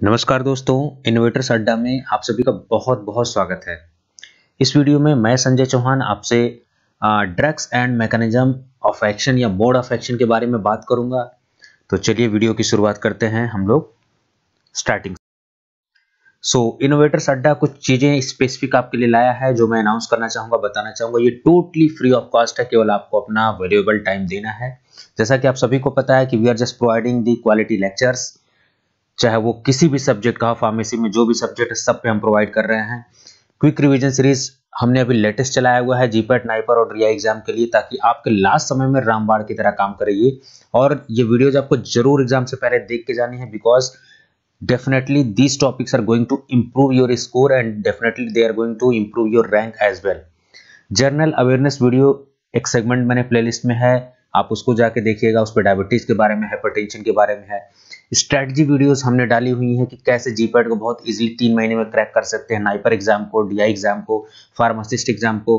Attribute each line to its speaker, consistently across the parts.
Speaker 1: नमस्कार दोस्तों, इनोवेटर्स अड्डा में आप सभी का बहुत बहुत स्वागत है। इस वीडियो में मैं संजय चौहान आपसे drugs and mechanism of action या मोड ऑफ एक्शन के बारे में बात करूंगा। तो चलिए वीडियो की शुरुआत करते हैं हम लोग स्टार्टिंग। इनोवेटर्स अड्डा कुछ चीज़ें स्पेसिफिक आपके लिए लाया है जो मैं अनाउंस करना चाहूँगा, बताना चाहूँगा। ये टोटली फ्री ऑफ कॉस्ट है, केवल आपको अपना वैल्यूएबल टाइम देना है। जैसा कि आप सभी को पता है कि we are just providing the quality lectures, चाहे वो किसी भी सब्जेक्ट का हो, फार्मेसी में जो भी सब्जेक्ट है सब पे हम प्रोवाइड कर रहे हैं। क्विक रिवीजन सीरीज हमने अभी लेटेस्ट चलाया हुआ है जीपैट, नाइपर और रिया एग्जाम के लिए, ताकि आपके लास्ट समय में रामबाण की तरह काम करे ये। और ये वीडियोज आपको जरूर एग्जाम से पहले देख के जानी है, because definitely these topics are going to improve your score and definitely they are going to improve your rank as well. General awareness video एक सेगमेंट मैंने प्लेलिस्ट में है, आप उसको जाके देखिएगा। उस पर डायबिटीज के बारे में, हाइपरटेंशन के बारे में है। स्ट्रेटजी वीडियोस हमने डाली हुई हैं कि कैसे जीपैट को बहुत इजीली 3 महीने में क्रैक कर सकते हैं, नाइपर एग्जाम को, डीआई एग्जाम को, फार्मासिस्ट एग्जाम को।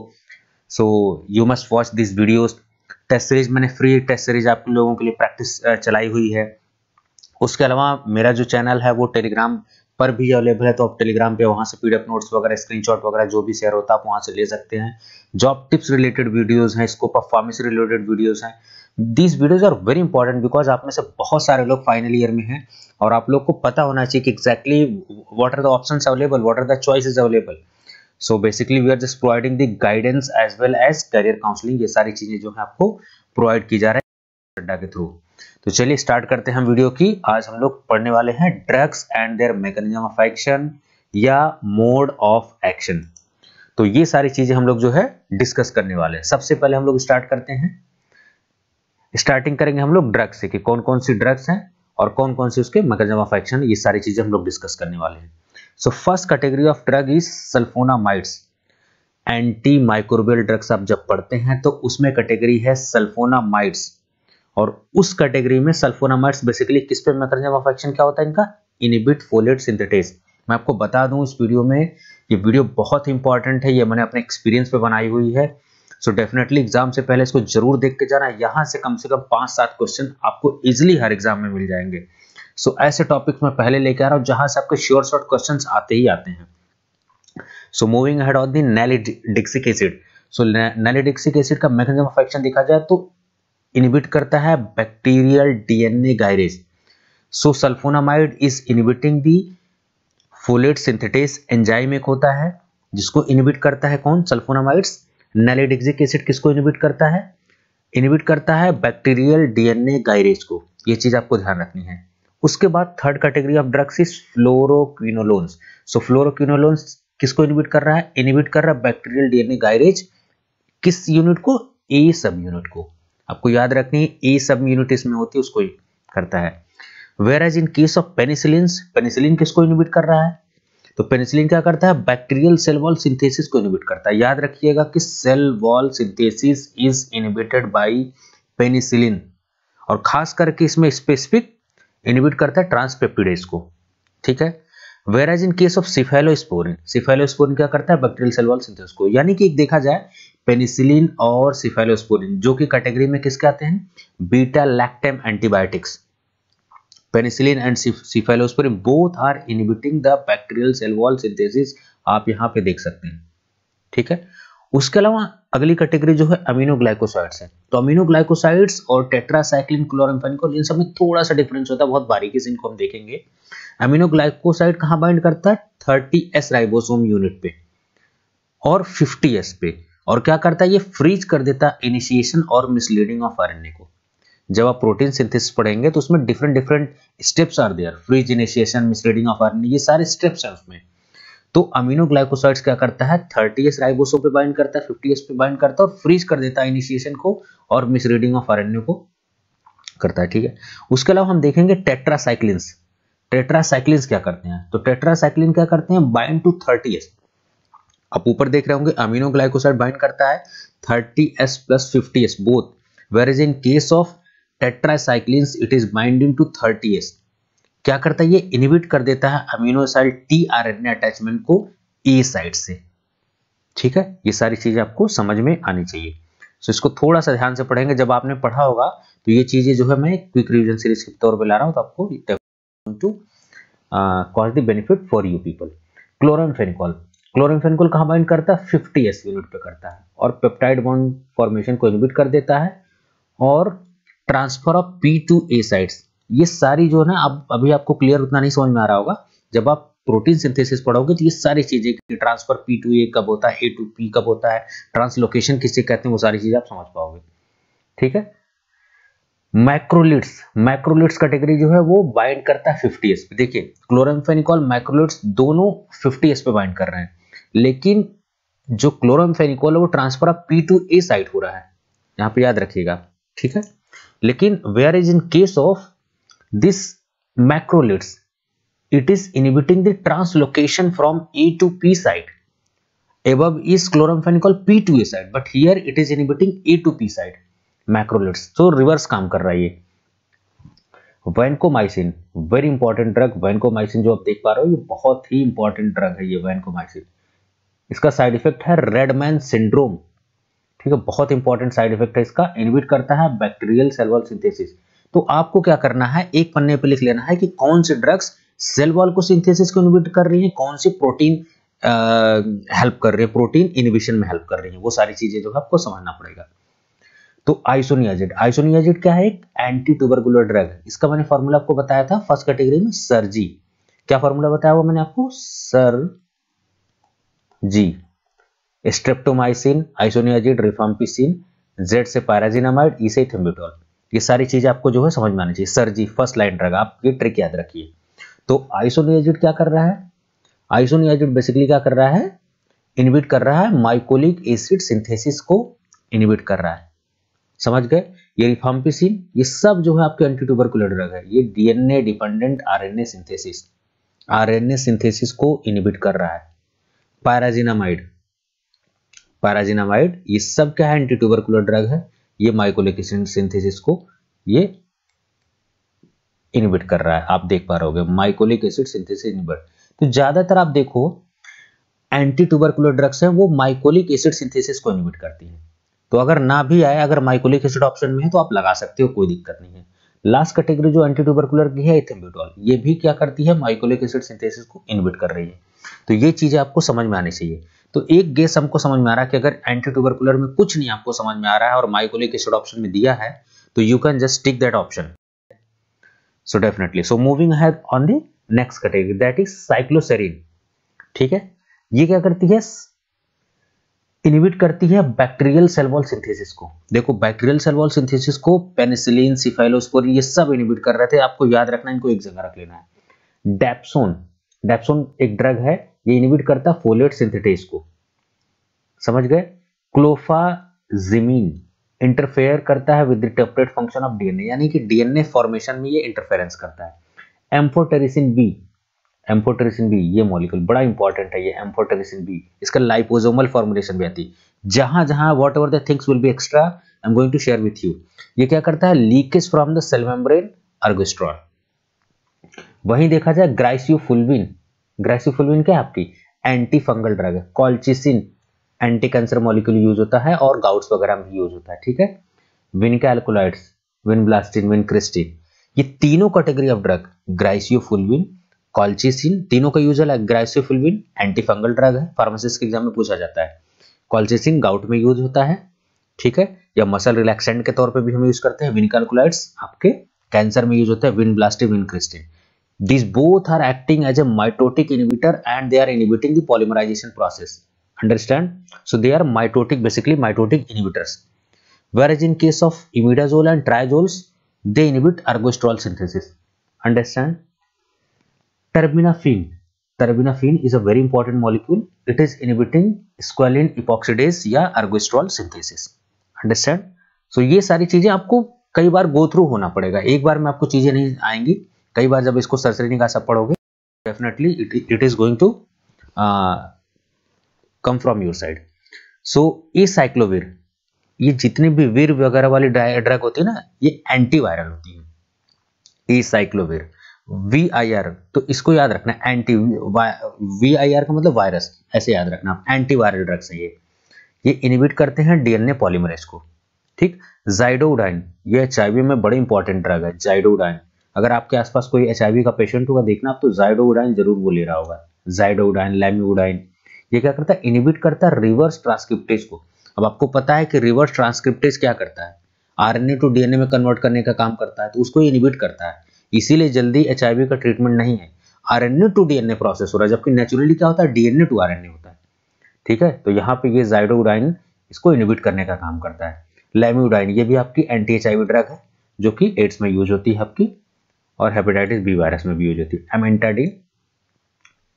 Speaker 1: So you must watch this videos. Test series मैंने फ्री टेस्ट सीरीज आप लोगों के लिए प्रैक्टिस चलाई हुई है। उसके अलावा मेरा जो चैनल है वो टेलीग्राम पर भी अवेलेबल है, तो आप टेलीग्राम पे वहां से पीडीएफ नोट्स वगैरह, स्क्रीनशॉट वगैरह जो भी शेयर होता है आप वहां से ले सकते हैं। जॉब टिप्स रिलेटेड वीडियोस हैं, scope of pharmacy related videos हैं। These videos are very important because आप में से बहुत सारे लोग फाइनल ईयर में हैं और आप लोग को पता होना चाहिए कि exactly what are the options available, what are the choices available. So basically we are just providing the guidance as well as career counselling. ये सारी चीजें जो है आपको प्रोवाइड की जा रही है अड्डा के थ्रू। तो चलिए स्टार्ट करते हैं हम वीडियो की। आज हम लोग पढ़ने वाले हैं drugs and there mechanism of action या मोड ऑफ एक्शन। तो ये सारी चीजें हम लोग जो है डिस्कस करने वाले हैं। सबसे पहले हम लोग स्टार्ट करते हैं, स्टार्टिंग करेंगे हम लोग ड्रग्स से कि कौन कौन सी ड्रग्स हैं और कौन कौन से उसके मैकेनिज्म ऑफ एक्शन, ये सारी चीजें हम लोग डिस्कस करने वाले हैं। So first category of drug is sulfonamides. Anti microbial drugs आप जब पढ़ते हैं तो उसमें कैटेगरी है सल्फोनामाइड्स, और उस कैटेगरी में सल्फोनामाइड्स बेसिकली किस पे मैकेनिज्म ऑफ एक्शन क्या होता है इनका, इनहिबिट फोलेट सिंथेटेज। मैं आपको बता दूं इस वीडियो में, ये वीडियो बहुत इंपॉर्टेंट है, ये मैंने अपने एक्सपीरियंस पे बनाई हुई है। सो डेफिनेटली एग्जाम से पहले इसको जरूर देख के जाना। यहाँ से कम 5-7 क्वेश्चन आपको इजिली हर एग्जाम में मिल जाएंगे। सो ऐसे टॉपिक्स मैं पहले लेके आ रहा हूँ जहां से आपके श्योर शॉर्ट क्वेश्चन आते ही आते हैं। So moving ahead on the nalidixic acid. So nalidixic acid का मैकेनिज्म ऑफ एक्शन देखा जाए तो इनहिबिट करता है bacterial DNA gyrase. So sulphonamide is inhibiting the folate synthetase enzyme एक होता है जिसको इनहिबिट करता है कौन, सल्फोनामाइड्स। नैलिडिक्सिक एसिड किसको इनहिबिट करता है, इनहिबिट करता है बैक्टीरियल डीएनए गायरेज को। ये चीज आपको ध्यान रखनी है। उसके बाद third category of drugs is fluoroquinolones. So fluoroquinolones किसको इनहिबिट कर रहा है, इनहिबिट कर रहा है बैक्टीरियल डीएनए गायरेज। किस यूनिट को, ए सब यूनिट को। आपको याद रखनी है ए सब यूनिट इसमें होती है, उसको ही करता है। Where as in case of penicillin, penicillin किसको इनहिबिट कर रहा है, तो पेनिसिलिन क्या करता है, बैक्टीरियल सेल वॉल सिंथेसिस को इनहिबिट करता है। याद रखिएगा कि cell wall synthesis is inhibited by penicillin, और खास करके इसमें स्पेसिफिक इनहिबिट करता है ट्रांसपेप्टिडेज को, ठीक है। Where as in case of cephalosporin, cephalosporin क्या करता है, बैक्टीरियल सेल वॉल सिंथेसिस को। यानी कि देखा जाए पेनिसिलिन और सिफेलोस्पोरिन जो कि कैटेगरी में किसके आते हैं, beta lactam antibiotics. Penicillin and cephalosporin both are inhibiting the bacterial cell wall synthesis, आप यहां पे देख सकते हैं, ठीक है। उसके अलावा अगली कैटेगरी जो है अमीनोग्लाइकोसाइड्स है। तो अमीनोग्लाइकोसाइड्स और टेट्रासाइक्लिन क्लोराम्फेनिकोल, इन सब में थोड़ा सा डिफरेंस होता है, बहुत बारीकी से इनको हम देखेंगे। अमीनोग्लाइकोसाइड कहां बाइंड करता है, 30S राइबोसोम यूनिट पे और 50S पे, और क्या करता है, ये फ्रीज कर देता है इनिशिएशन और मिसलीडिंग ऑफ आरएनए को। जब आप प्रोटीन सिंथेसिस पढ़ेंगे तो उसमें different different steps are there, freeze, initiation, misleading of RNA, ये सारे स्टेप्स हैं उसमें। तो अमीनोग्लाइकोसाइड्स क्या करता है, 30S राइबोसोम पे बाइंड करता है, 50S पे बाइंड करता है और फ्रीज कर देता है इनिशिएशन को और मिसलीडिंग ऑफ आरएनए को करता है, ठीक है। उसके अलावा हम देखेंगे टेट्रासाइक्लिन्स। टेट्रासाइक्लिन्स क्या करते हैं, तो टेट्रासाइक्लिन क्या करते हैं, बाइंड टू 30S। आप ऊपर देख रहे होंगे अमीनोग्लाइकोसाइड बाइंड करता है 30S plus 50S both, whereas in case of tetracyclines it is binding to 30S। क्या करता है, ये इनहिबिट कर देता है अमीनो एसिड टीआरएनए अटैचमेंट को ए साइड से, ठीक है। ये सारी चीजें आपको समझ में आनी चाहिए। सो इसको थोड़ा सा ध्यान से पढ़ेंगे, जब आपने पढ़ा होगा तो ये चीजें जो है मैं क्विक रिवीजन सीरीज के तौर पे ला रहा हूं, तो आपको cause the benefit for you people. Chloramphenicol, chloramphenicol कहाँ बाइंड करता है? 50s यूनिट पे करता है और पेप्टाइड बॉन्ड फॉर्मेशन को इनहिबिट कर देता है और transfer of P to A sites. ये सारी जो है ना, अब अभी आपको क्लियर उतना नहीं समझ में आ रहा होगा, जब आप प्रोटीन सिंथेसिस पढ़ोगे तो ये सारी चीजें कि ट्रांसफर P to A कब होता है, A to P कब होता है, ट्रांसलोकेशन किसे कहते हैं, वो सारी चीजें आप समझ पाओगे। ठीक है। मैक्रोलिड्स, मैक्रोलिड्स कैटेगरी जो है वो बाइंड करता है 50s पे। देखिए क्लोरामफेनिकोल मैक्रोलिड्स दोनों 50s पे बाइंड कर रहे हैं, लेकिन जो क्लोरामफेनिकोल है वो transfer of P to A site हो रहा है, यहाँ पे याद रखिएगा। ठीक है। लेकिन where is in case of this macrolides it is inhibiting the translocation from A to P site. Above is chloramphenicol P to A site, but here it is inhibiting A to P site. Macrolides, so reverse काम कर रहा है ये। Vancomycin, very important drug. Vancomycin जो आप देख पा रहे हो ये बहुत ही इंपॉर्टेंट ड्रग है ये वैनकोमाइसिन। इसका साइड इफेक्ट है रेडमैन सिंड्रोम। ठीक है, बहुत इंपॉर्टेंट साइड इफेक्ट है इसका। इनहिबिट करता है बैक्टीरियल सेल वॉल सिंथेसिस। तो आपको क्या करना है, एक पन्ने पे लिख लेना है कि कौन से ड्रग्स सेल वॉल को सिंथेसिस को इनहिबिट कर रही है, कौन सी प्रोटीन हेल्प कर रही है, प्रोटीन इनहिबिशन में हेल्प कर रही है, वो सारी चीजें जो है आपको समझना पड़ेगा। तो आइसोनियाजिड, आइसोनियाजिड क्या है? एक एंटी ट्यूबरकुलर ड्रग है। इसका मैंने फॉर्मूला आपको बताया था फर्स्ट कैटेगरी में, सर्जी। क्या फॉर्मूला बताया वो मैंने आपको? सर्जी। स्ट्रेप्टोमाइसिन, आइसोनियाजिड, रिफाम्पिसिन, जेड से पायराजिनामाइड, ई से थिम्बुटोल। ये सारी चीजें आपको जो है समझ में आनी चाहिए। सर्जी फर्स्ट लाइन ड्रग, आप ये ट्रिक याद रखिए। तो आइसोनियाजिड क्या कर रहा है? आइसोनियाजिड बेसिकली क्या कर रहा है? इनहिबिट कर रहा है माइकोलिक एसिड सिंथेसिस को इनहिबिट कर रहा है। समझ गए? ये रिफाम्पिसिन, ये सब जो है आपके एंटी ट्यूबरकुलर ड्रग है। ये डीएनए डिपेंडेंट आरएनए सिंथेसिस को इनहिबिट कर रहा है। पायराजिनामाइड, पायराजिनामाइड ये सब क्या है? एंटी ट्यूबरकुलर ड्रग है। ये माइकोलिक एसिड सिंथेसिस को ये इनहिबिट कर रहा है। आप देख पा रहे होगे माइकोलिक एसिड सिंथेसिस इनहिबिट। तो ज्यादातर आप देखो एंटी ट्यूबरकुलर ड्रग्स हैं वो माइकोलिक एसिड सिंथेसिस को इनहिबिट करती हैं। तो अगर ना भी आए, अगर माइकोलिक एसिड ऑप्शन में है तो आप लगा सकते हो, कोई दिक्कत नहीं है। लास्ट कैटेगरी जो एंटी ट्यूबरकुलर की है थिम्बुटोल, ये भी क्या करती है? माइकोलिक एसिड सिंथेसिस को इनहिबिट कर रही है। तो ये चीजें आपको समझ में आनी चाहिए। तो एक गेस हमको समझ में आ रहा है कि अगर एंटी ट्यूबरकुलर में कुछ नहीं आपको समझ में आ रहा है और माइकोलिक एसिड ऑप्शन में दिया है तो you can just tick that option. So definitely, so moving ahead on the next category, that is cycloserine। ठीक है, ये क्या करती है? इनहिबिट करती है बैक्टीरियल सेल वॉल सिंथेसिस को। देखो बैक्टीरियल सेल वॉल सिंथेसिस को पेनिसिलिन, सिफाइलोस्पोरिन ये सब इनहिबिट कर रहे थे। आपको याद रखना, इनको एक जगह रख लेना है। डेप्सोन, डेप्सोन एक ड्रग है, ये इनहिबिट करता है फोलेट सिंथेटेस को। समझ गए? क्लोफाजिमीन इंटरफेयर करता है with the template function of DNA, यानी कि डीएनए फॉर्मेशन में ये इंटरफेरेंस करता है। एम्फोटेरिसिन बी, एम्फोटेरिसिन बी ये मॉलिक्यूल बड़ा इंपॉर्टेंट है। ये एम्फोटेरिसिन बी, इसका लाइपोसोमल फॉर्मुलेशन भी आती है। जहां जहां whatever the things will be extra I am going to share with you. ये क्या करता है? Leakage from the cell membrane ergosterol. वहीं देखा जाए ग्राइसियोफुल्विन, ग्राइसियोफुल्विन क्या है? आपकी एंटी फंगल ड्रग है। Colchicine anti cancer molecule use होता है और गाउट्स वगैरह में यूज होता है। ठीक है। विनका एल्कोलाइड्स, विनब्लास्टिन, विनक्रिस्टिन, ये तीनों कैटेगरी ऑफ ड्रग, ग्राइसियोफुल्विन, कॉल्चिसिन, तीनों का यूज अलग। ग्राइसियोफुल्विन एंटी फंगल ड्रग है, फार्मासिस्ट के एग्जाम में पूछा जाता है। कॉल्चिसिन गाउट में यूज होता है, ठीक है, या मसल रिलैक्सेंट के तौर पे भी हम यूज करते हैं। विनका एल्कोलाइड्स आपके कैंसर में यूज होता है। Vinblastine, vincristine, these both are acting as a mitotic inhibitor and they are inhibiting the polymerization process. Understand? So they are mitotic, basically mitotic inhibitors. Whereas in case of imidazole and triazoles, they inhibit ergosterol synthesis. Understand? Terbinafine. Terbinafine is a very important molecule. It is inhibiting squalene epoxidase या ergosterol synthesis. Understand? So ये सारी चीजें आपको कई बार go through होना पड़ेगा। एक बार में आपको चीजें नहीं आएंगी। कई बार जब इसको सरसरी का सब पढ़ोगे, definitely it is going to come from your side. So ये साइक्लोवीर, ये जितने भी वीर वगैरह वाली ड्रग होती है ना, ये एंटीवायरल होती है। ये साइक्लोवीर, VIR, तो इसको याद रखना, एंटी VIR का मतलब वायरस, ऐसे याद रखना। एंटीवायरल ड्रग्स है ये इनहिबिट करते हैं डीएनए पॉलीमरेज को। ठीक। जाइडोडाइन, ये HIV में बड़े इंपॉर्टेंट ड्रग है। जाइडोडाइन, अगर आपके आसपास कोई HIV का पेशेंट होगा, देखना आप तो ज़ाइडोउडाइन जरूर वो ले रहा होगा, ज़ाइडोउडाइन, लैम्यूडाइन। ये क्या करता है, इनहिबिट करता है रिवर्स ट्रांसक्रिप्टेज को। अब आपको पता है कि रिवर्स ट्रांसक्रिप्टेज क्या करता है, RNA टू DNA में कन्वर्ट करने का काम करता है, तो उसको इनहिबिट करता है। इसीलिए जल्दी HIV का ट्रीटमेंट नहीं है, RNA टू DNA प्रोसेस हो रहा है, जबकि नेचुरली क्या होता है, DNA टू RNA होता है। ठीक है, तो यहाँ पे ये ज़ाइडोउडाइन इसको इनहिबिट करने का काम करता है। लैम्यूडाइन ये भी आपकी एंटी HIV ड्रग है, जो कि एड्स में यूज होती है आपकी, और हेपेटाइटिस बी वायरस में भी यूज होती है। एमेंटाडिन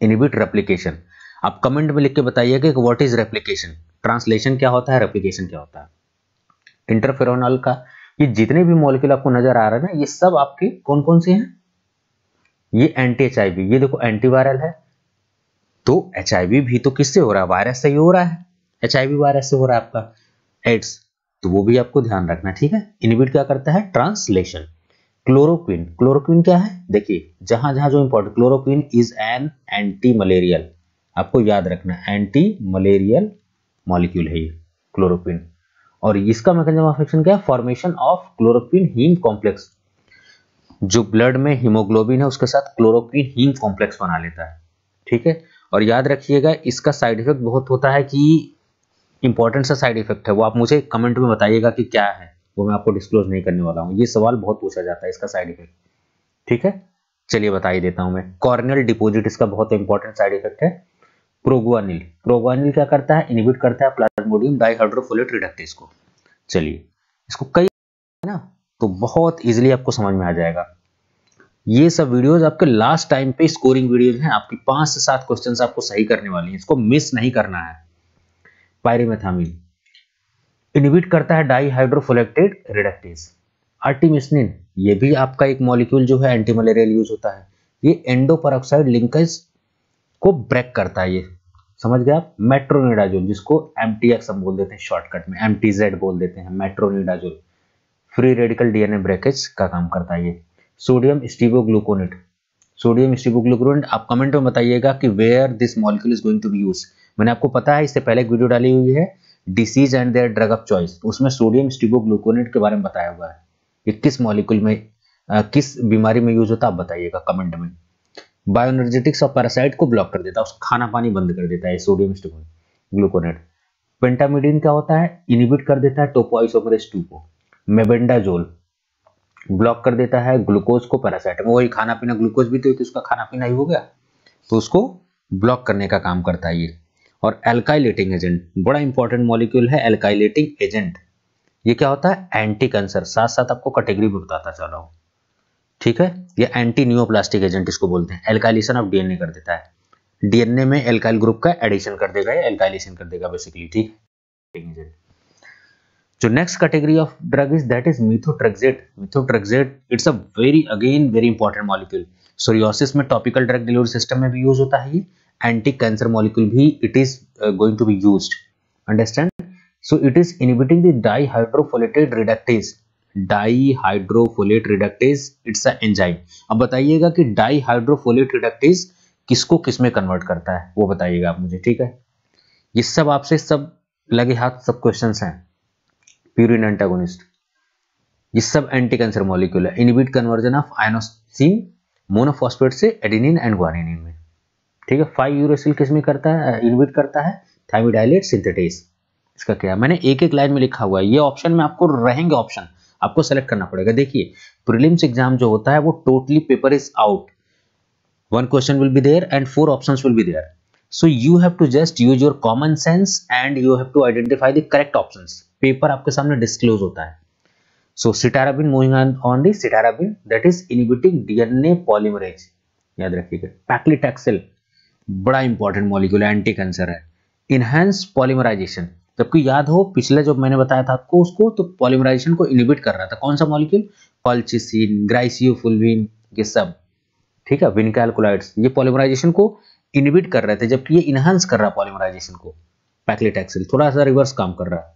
Speaker 1: इनहिबिट रेप्लिकेशन। आप कमेंट में लिख के बताइएगा कि व्हाट इज रेप्लिकेशन, ट्रांसलेशन क्या होता है, रेप्लिकेशन क्या होता है। इंटरफेरोनल का ये जितने भी मॉलिक्यूल आपको नजर आ रहा है ना, ये सब आपके कौन कौन से हैं, ये एंटी HIV, ये देखो एंटीवायरल है। तो HIV भी तो किससे हो रहा है, वायरस से ही हो रहा है। HIV वायरस से हो रहा है आपका एड्स, तो वो भी आपको ध्यान रखना, ठीक है। इनहिबिट क्या करता है, ट्रांसलेशन। क्लोरोक्विन, क्लोरोक्विन क्या है, देखिए जहां जहां जो important, chloroquine is an anti malarial, आपको याद रखना एंटी मलेरियल मॉलिक्यूल है ये क्लोरोक्विन। और इसका मैकेनिज्म ऑफ एक्शन क्या है, formation of chloroquine heme complex. जो ब्लड में हीमोग्लोबिन है उसके साथ क्लोरोक्विन हीम कॉम्प्लेक्स बना लेता है, ठीक है। और याद रखिएगा इसका साइड इफेक्ट बहुत होता है, कि इंपॉर्टेंट सा साइड इफेक्ट है, वो आप मुझे कमेंट में बताइएगा कि क्या है, वो मैं आपको डिस्क्लोज नहीं करने वाला हूँ। ये सवाल बहुत पूछा जाता है इसका साइड इफेक्ट, ठीक है। चलिए बता ही देता हूं मैं। कॉर्नियल डिपोजिट इसका बहुत इंपॉर्टेंट साइड इफेक्ट है। प्रोग्वानिल, प्रोग्वानिल क्या करता है, इनहिबिट करता है प्लाज्मोडियम डाइहाइड्रोफोलेट रिडक्टेज को। चलिए इसको कई ना, तो बहुत इजीली आपको समझ में आ जाएगा। ये सब वीडियोस आपके लास्ट टाइम पे स्कोरिंग वीडियोस हैं, आपकी 5 से 7 क्वेश्चंस आपको सही करने वाली हैं, इसको मिस नहीं करना है। पायरिमेथामिन इनहिबिट करता है डाइहाइड्रोफोलेटेड रिडक्टेज। आर्टिमिसनिन ये भी आपका एक मॉलिक्यूल जो है एंटी मलेरियल यूज होता है, ये एंडो पेरोक्साइड लिंकेज को ब्रेक करता है, ये समझ गए आप। मेट्रोनिडाजोल जिसको MTX हम बोल देते हैं शॉर्टकट में, MTZ बोल देते हैं, metronidazole free radical DNA breakage का काम करता है ये। सोडियम स्टीवोग्लूकोनेट, सोडियम स्टीवोग्लूकोनेट आप कमेंट में बताइएगा कि where this molecule is going to be use. मैंने आपको पता है इससे पहले एक वीडियो डाली हुई है disease and their drug of choice, उसमें सोडियम स्टीवोग्लूकोनेट के बारे में बताया हुआ है, ये किस मॉलिक्यूल में किस बीमारी में यूज होता है, आप बताइएगा कमेंट में। बायोएनर्जेटिक्स और पैरासाइट को ब्लॉक कर देता है, उसका खाना पानी बंद कर देता है सोडियम ग्लूकोनेट। पेंटामिडिन क्या होता है, इनहिबिट कर देता है टोपोआइसोमरेज 2 को। मेबेंडाजोल ब्लॉक कर देता है ग्लूकोज को, पैरासाइट में वही खाना पीना, ग्लूकोज भी तो उसका खाना पीना ही हो गया, तो उसको ब्लॉक करने का काम करता है ये। और एल्काइलेटिंग एजेंट बड़ा इंपॉर्टेंट मॉलिक्यूल है, एल्काइलेटिंग एजेंट ये क्या होता है, एंटी कैंसर, साथ साथ आपको कैटेगरी भी बताता चल रहा हूं, ठीक है। ये एंटी नियोप्लास्टिक एजेंट इसको बोलते हैं, एल्काइलेशन ऑफ DNA कर देता है, DNA में एल्काइल ग्रुप का एडिशन कर देगा, एल्काइलेशन कर देगा बेसिकली, ठीक है। जो next category of drug is that is methotrexate. Methotrexate it's a very important molecule, psoriasis में टॉपिकल ड्रग डिलीवरी सिस्टम में भी यूज होता है ये, एंटी कैंसर मॉलिक्यूल भी it is going to be used, understand. So it is inhibiting the dihydrofolate reductase, dihydrofolate reductase it's a enzyme. अब बताइएगा कि डाइहाइड्रोफोलेट रिडक्टेज किसको किस में कन्वर्ट करता है, वो बताइएगा आप मुझे, ठीक है। ये सब आपसे सब लगे हाथ सब क्वेश्चंस हैं। प्यूरिन एंटागोनिस्ट ये सब एंटी कैंसर मॉलिक्यूल है, इनहिबिट कन्वर्जन ऑफ आयनोसिन मोनोफॉस्फेट से एडेनिन एंड ग्वानिन में, ठीक है। 5 यूरेसिल किस में करता है, इनहिबिट करता है थायमिडाइलेट सिंथेटेज। इसका क्या, मैंने एक एक लाइन में लिखा हुआ है, ये ऑप्शन में आपको रहेंगे, ऑप्शन आपको सेलेक्ट करना पड़ेगा। देखिए प्रीलिम्स एग्जाम जो होता है वो totally paper is out, 1 question will be there and 4 options will be there, so you have to just use your common sense and you have to identify the correct options. Paper आपके सामने disclose होता है। so cytarabine, moving on the cytarabine that is inhibiting DNA polymerase, याद रखिएगा। Paclitaxel बड़ा important molecule है, anti cancer है, enhance polymerisation, जबकि याद हो पिछले जो मैंने बताया था आपको उसको, तो पॉलीमराइजेशन को इनहिबिट कर रहा था, कौन सा मॉलिक्यूल, कॉल्चिसिन, ग्राइसियोफुल्विन, ये सब, ठीक है। विनकैलकुलाइड्स ये पॉलीमराइजेशन को इनहिबिट कर रहे थे, जबकि ये इनहांस कर रहा है पॉलीमराइजेशन को। पैक्लिटैक्सेल थोड़ा सा रिवर्स काम कर रहा है,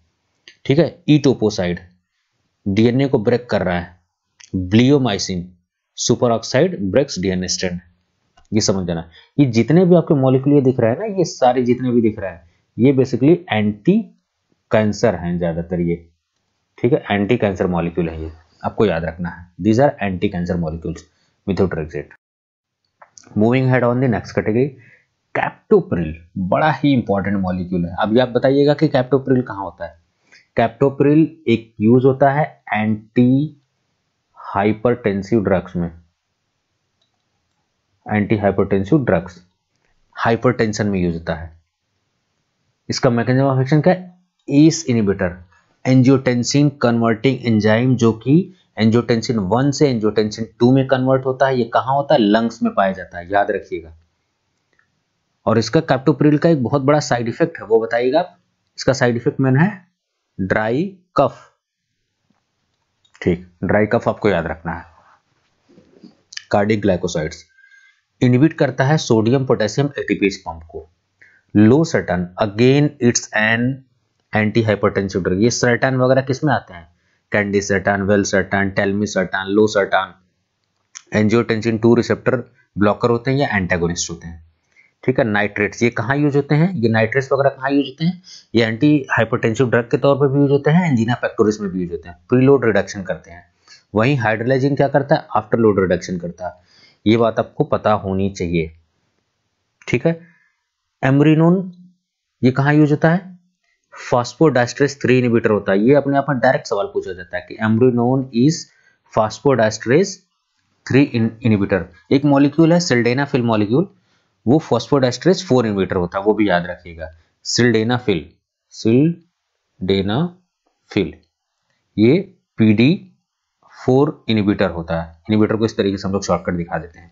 Speaker 1: ठीक है। ईटोपोसाइड DNA को ब्रेक कर रहा है, bleomycin super oxide breaks DNA strand, ये समझ जाना। ये जितने भी आपके मॉलिक्यूल ये दिख रहा है ना, ये सारे जितने भी दिख रहा है ये बेसिकली एंटी कैंसर हैं ज्यादातर ये, ठीक है, एंटी कैंसर मॉलिक्यूल है ये। आपको याद रखना है। These are anti cancer molecules methotrexate। Moving head on the next category, captopril, बड़ा ही इंपॉर्टेंट मॉलिक्यूल है। अब आप बताइएगा कि कैप्टोप्रिल कहाँ होता है। कैप्टोप्रिल एक यूज होता है एंटी हाइपरटेंसिव ड्रग्स में, एंटी हाइपरटेंसिव ड्रग्स, हाइपरटेंशन में यूज होता है। इसका मैकेनिज्म ऑफ एक्शन क्या है, ACE inhibitor, angiotensin converting enzyme, जो कि एंजियोटेंसिन 1 से एंजियोटेंसिन 2 में कन्वर्ट होता है। ये कहाँ होता है, लंग्स में पाया जाता है, याद रखिएगा। और इसका कैप्टोप्रिल का एक बहुत बड़ा साइड इफेक्ट है, वो बताइएगा आप। इसका साइड इफेक्ट मैन है ड्राई कफ, ठीक, ड्राई कफ आपको याद रखना है। कार्डिक ग्लाइकोसाइड्स, इनहिबिट करता है सोडियम पोटेशियम एटीपीज पंप को। Losartan, again it's an anti hypertensive drug. ये सर्टन वगैरह किस में आते हैं, candesartan, valsartan, telmisartan, losartan, angiotensin 2 receptor blocker होते हैं या एंटागोनिस्ट होते हैं, ठीक है। नाइट्रेट्स, ये कहाँ यूज होते हैं, ये नाइट्रेट्स वगैरह कहाँ यूज होते हैं, ये एंटी हाइपरटेंसिव ड्रग के तौर पर भी यूज होते हैं, एंजीना पेक्टोरिस में भी यूज होते हैं, प्रीलोड रिडक्शन करते हैं। वहीं हाइड्रोलाइजिन क्या करता है, आफ्टर लोड रिडक्शन करता है। ये बात आपको पता होनी चाहिए, ठीक है। एमरिनोन, ये कहाँ यूज होता है, फास्फोडाइस्ट्रेस 3 इनहिबिटर होता है। ये अपने आप में डायरेक्ट सवाल पूछा जाता है कि एमरिनोन इज फास्फोडाइस्ट्रेस 3 इनहिबिटर। एक मॉलिक्यूल है सिल्डेनाफिल मॉलिक्यूल, वो फास्फोडाइस्ट्रेस 4 इनहिबिटर होता है, वो भी याद रखिएगा। सिल्डेनाफिल, सिल्डेनाफिल ये PD4 इनहिबिटर होता है। इनहिबिटर को इस तरीके से हम लोग शॉर्टकट दिखा देते हैं।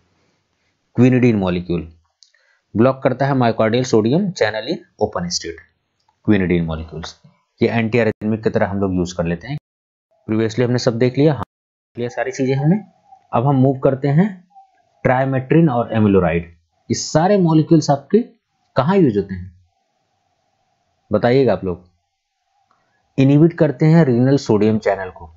Speaker 1: क्विनिडीन मॉलिक्यूल ब्लॉक करता है myocardial sodium channel in open state. Quinidine molecules ये एंटी एरिथमिक की तरह हम लोग यूज कर लेते हैं। प्रीवियसली हमने सब देख लिया, सारी चीजें हमने। अब हम मूव करते हैं ट्राइमेट्रिन और एमिलोराइड। ये सारे मॉलिक्यूल्स आपके कहाँ यूज होते हैं, बताइएगा आप लोग। इनहिबिट करते हैं रीनल सोडियम चैनल को।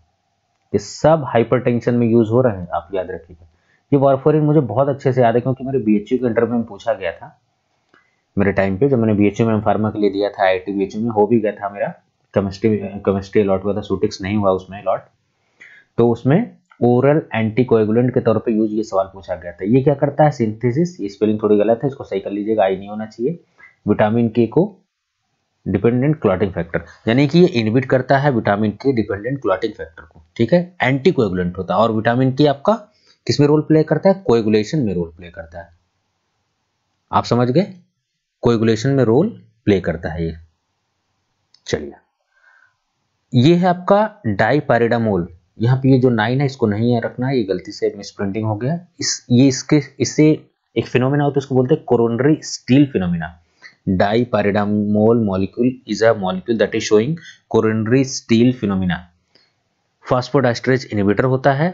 Speaker 1: ये सब हाइपरटेंशन में यूज हो रहे हैं, आप याद रखिएगा। ये वारफारिन मुझे बहुत अच्छे से याद है, क्योंकि मेरे बीएचयू के इंटरव्यू में पूछा गया था मेरे टाइम पे, जब मैंने बीएचयू में फार्मा के लिए दिया था। आईआईटी बीएचयू में हो भी गया था मेरा, केमिस्ट्री अलॉट हुआ था, सूटिक्स नहीं हुआ उसमें अलॉट। तो उसमें ओरल एंटीकोएगुलेंट के तौर पे यूज ये सवाल पूछा गया था। ये क्या करता है, सिंथेसिस, ये स्पेलिंग थोड़ी गलत है, इसको सही कर लीजिएगा, आई नहीं होना चाहिए। विटामिन के को डिपेंडेंट क्लॉटिंग फैक्टर, यानी कि ये इनहिबिट करता है विटामिन के डिपेंडेंट क्लॉटिंग फैक्टर को, ठीक है। एंटीकोएगुलेंट होता है। और विटामिन के आपका किस में रोल प्ले करता है, कोएगुलेशन में रोल प्ले करता है। आप समझ गए, कोएगुलेशन में रोल प्ले करता है ये। चलिए, ये है आपका डाइपाइरिडामोल। यहाँ पे ये जो 9 है इसको नहीं रखना, ये गलती से मिसप्रिंटिंग हो गया। इससे एक फिनोमेना होता है, उसको बोलते हैं coronary steal phenomena. Dipyridamole molecule is a molecule that is showing coronary steal phenomena. Phosphodiesterase inhibitor होता है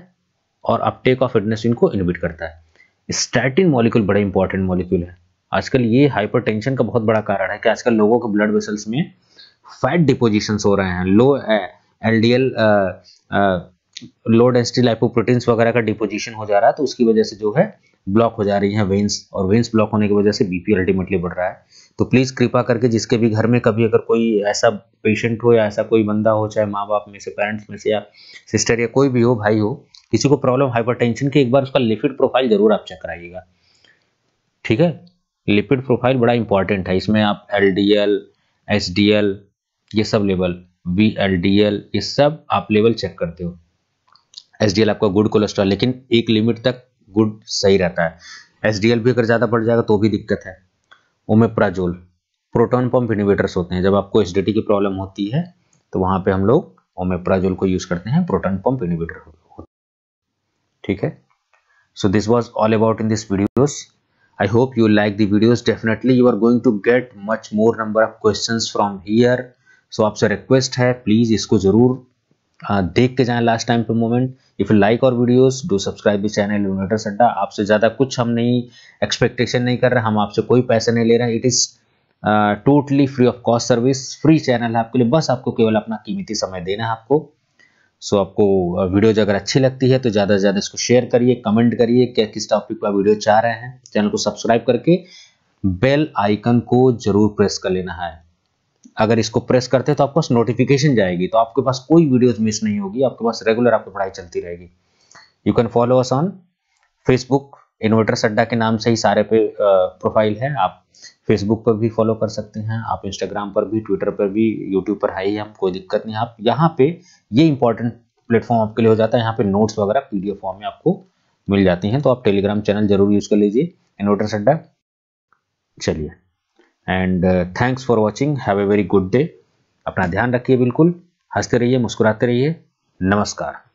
Speaker 1: और अपटेक ऑफ एडेनोसिन को इनहिबिट करता है। स्टैटिन मॉलिक्यूल बड़ा इंपॉर्टेंट मॉलिक्यूल है। आजकल ये हाइपरटेंशन का बहुत बड़ा कारण है कि आजकल लोगों के ब्लड वेसल्स में फैट डिपोजिशंस हो रहे हैं, लो एलडीएल लो डेंसिटी लाइपोप्रोटीन्स वगैरह का डिपोजिशन हो जा रहा है, तो उसकी वजह से जो है ब्लॉक हो जा रही है वेन्स, और वेन्स ब्लॉक होने की वजह से बीपी अल्टीमेटली बढ़ रहा है। तो प्लीज कृपा करके जिसके भी घर में कभी अगर कोई ऐसा पेशेंट हो या ऐसा कोई बंदा हो, चाहे माँ बाप में से, पेरेंट्स में से, या सिस्टर या कोई भी हो, भाई हो, किसी को प्रॉब्लम हाइपरटेंशन की, एक बार उसका लिपिड प्रोफाइल जरूर आप चेक कराइएगा, ठीक है। लिपिड प्रोफाइल बड़ा इंपॉर्टेंट है। इसमें आप एलडीएल, एचडीएल, ये सब लेवल, वीएलडीएल, ये सब आप लेवल चेक करते हो। एचडीएल आपका गुड कोलेस्ट्रॉल, लेकिन एक लिमिट तक गुड सही रहता है। एचडीएल भी अगर ज्यादा बढ़ जाएगा तो भी दिक्कत है। ओमेप्राजोल, प्रोटॉन पंप इनहिबिटर्स होते हैं। जब आपको एसिडिटी की प्रॉब्लम होती है तो वहां पे हम लोग ओमेप्राजोल को यूज करते हैं, प्रोटॉन पंप इनहिबिटर, ठीक है। So this was all about in this videos. I hope you like the videos. Definitely you are going to get much more number of questions from here. So आपसे request है, please इसको जरूर देख के जाएं last time पे moment. If you like our videos, do subscribe the channel investors अड्डा। आपसे ज़्यादा कुछ हम नहीं एक्सपेक्टेशन नहीं कर रहे, हम आपसे कोई पैसे नहीं ले रहे हैं। It is totally free of cost service, free channel है आपके लिए, बस आपको केवल अपना कीमती समय देना है आपको। सो आपको वीडियोज अगर अच्छी लगती है तो ज़्यादा से ज़्यादा इसको शेयर करिए, कमेंट करिए क्या किस टॉपिक पर वीडियो चाह रहे हैं। चैनल को सब्सक्राइब करके बेल आइकन को जरूर प्रेस कर लेना है। अगर इसको प्रेस करते हैं तो आपके पास नोटिफिकेशन जाएगी, तो आपके पास कोई वीडियोस मिस नहीं होगी, आपके पास रेगुलर आपकी पढ़ाई चलती रहेगी। You can follow us on Facebook, inverters अड्डा के नाम से ही सारे पे प्रोफाइल है। आप फेसबुक पर भी फॉलो कर सकते हैं, आप इंस्टाग्राम पर भी, ट्विटर पर भी, यूट्यूब पर है ही हम, कोई दिक्कत नहीं। आप यहाँ पे ये इंपॉर्टेंट प्लेटफॉर्म आपके लिए हो जाता है, यहाँ पे नोट्स वगैरह पीडीएफ फॉर्म में आपको मिल जाती हैं। तो आप टेलीग्राम चैनल जरूर यूज कर लीजिए, इन्वर्टर्स अड्डा। चलिए, and thanks for watching, have a very good day. अपना ध्यान रखिए, बिल्कुल हंसते रहिए, मुस्कुराते रहिए। नमस्कार।